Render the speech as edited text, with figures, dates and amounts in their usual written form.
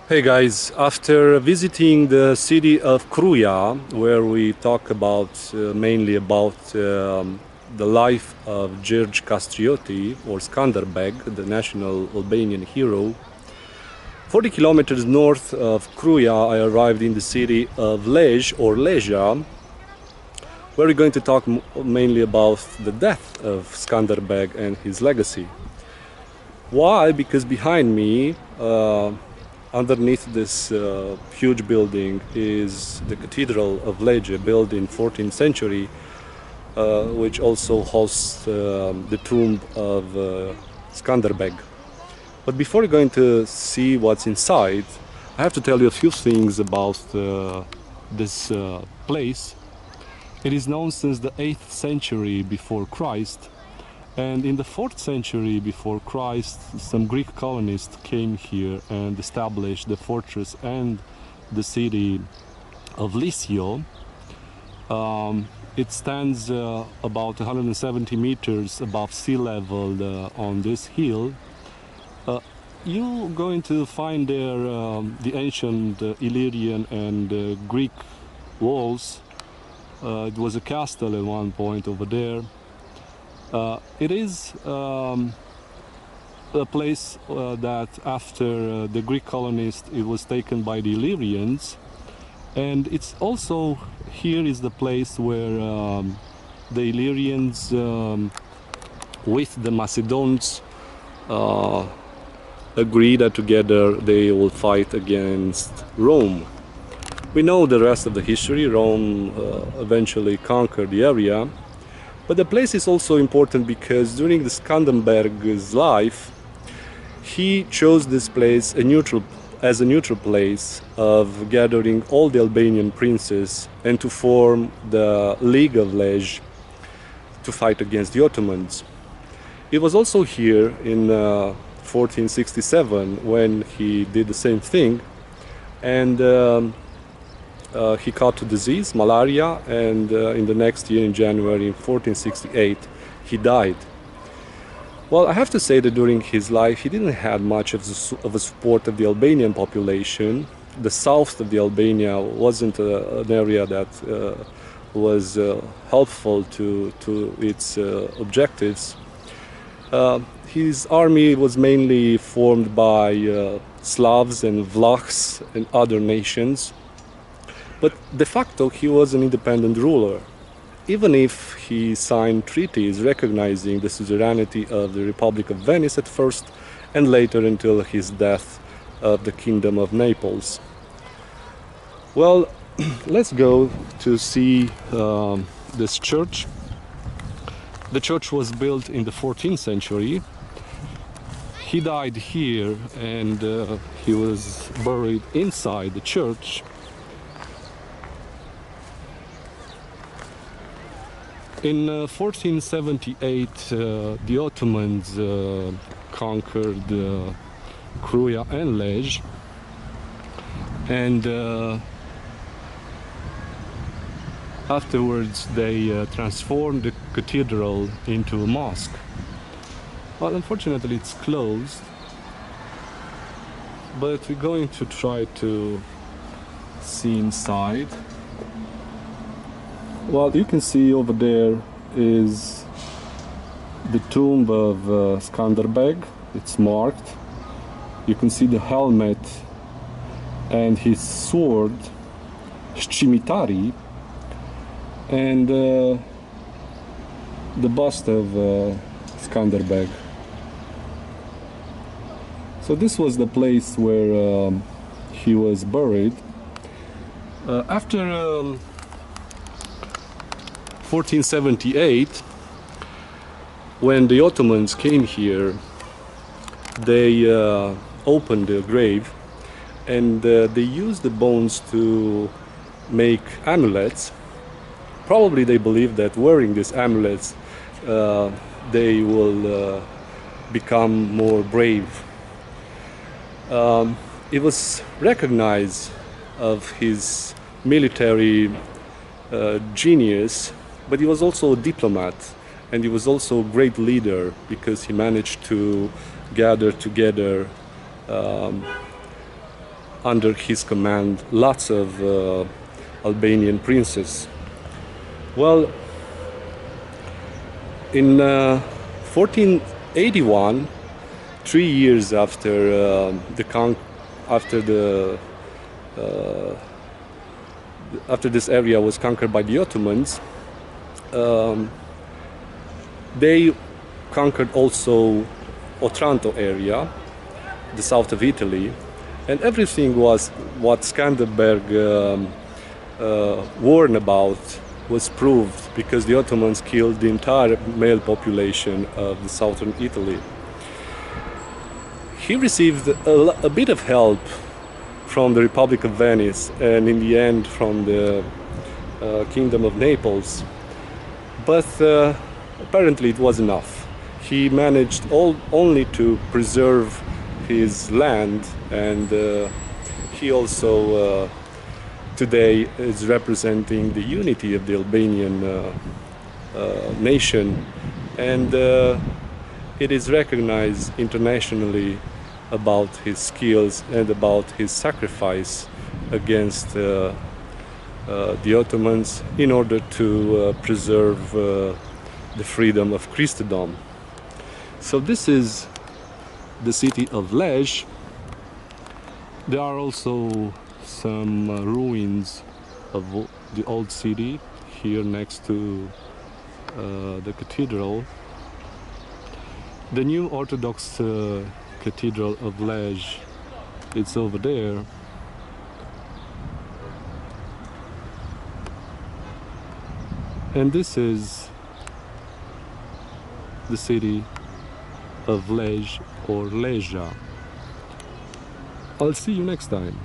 Hey guys, after visiting the city of Kruja, where we talk about mainly about the life of George Kastrioti or Skanderbeg, the national Albanian hero, 40 kilometers north of Kruja, I arrived in the city of Lezhe or Lezhe, where we're going to talk mainly about the death of Skanderbeg and his legacy. Why? Because behind me, underneath this huge building is the Cathedral of Lezhe, built in 14th century, which also hosts the tomb of Skanderbeg. But before you're going to see what's inside, I have to tell you a few things about this place. It is known since the 8th century before Christ. And in the 4th century before Christ, some Greek colonists came here and established the fortress and the city of Lezhe. It stands about 170 meters above sea level on this hill. You're going to find there the ancient Illyrian and Greek walls. It was a castle at one point over there. It is a place that after the Greek colonists it was taken by the Illyrians, and it's also here is the place where the Illyrians with the Macedons agree that together they will fight against Rome. We know the rest of the history. Rome eventually conquered the area. But the place is also important because during the Skanderbeg's life, he chose this place as a neutral place of gathering all the Albanian princes and to form the League of Lezhe to fight against the Ottomans. It was also here in 1467 when he did the same thing, and he caught a disease, malaria, and in the next year, in January in 1468, he died. Well, I have to say that during his life, he didn't have much of a support of the Albanian population. The south of the Albania wasn't an area that was helpful to its objectives. His army was mainly formed by Slavs and Vlachs and other nations. But de facto, he was an independent ruler, even if he signed treaties recognizing the suzerainty of the Republic of Venice at first, and later until his death of the Kingdom of Naples. Well, let's go to see this church. The church was built in the 14th century. He died here and he was buried inside the church. In 1478, the Ottomans conquered Kruja and Lezhe, and afterwards they transformed the cathedral into a mosque. Well, unfortunately it's closed, but we're going to try to see inside. Well, you can see over there is the tomb of Skanderbeg. It's marked. You can see the helmet and his sword, Shqimitari, and the bust of Skanderbeg. So this was the place where he was buried. After 1478, when the Ottomans came here, they opened the grave and they used the bones to make amulets. Probably they believed that wearing these amulets they will become more brave. It was recognized of his military genius, but he was also a diplomat, and he was also a great leader because he managed to gather together under his command lots of Albanian princes. Well, in 1481, 3 years after after this area was conquered by the Ottomans, they conquered also Otranto area, the south of Italy, and everything was what Skanderbeg warned about was proved, because the Ottomans killed the entire male population of the southern Italy. He received a bit of help from the Republic of Venice and in the end from the Kingdom of Naples, but apparently it was enough. He managed only to preserve his land, and he also today is representing the unity of the Albanian nation, and it is recognized internationally about his skills and about his sacrifice against the Ottomans in order to preserve the freedom of Christendom. So this is the city of Lezhe. There are also some ruins of the old city here next to the cathedral. The new Orthodox Cathedral of Lezhe, it's over there. And this is the city of Lezhe or Lezhe. I'll see you next time.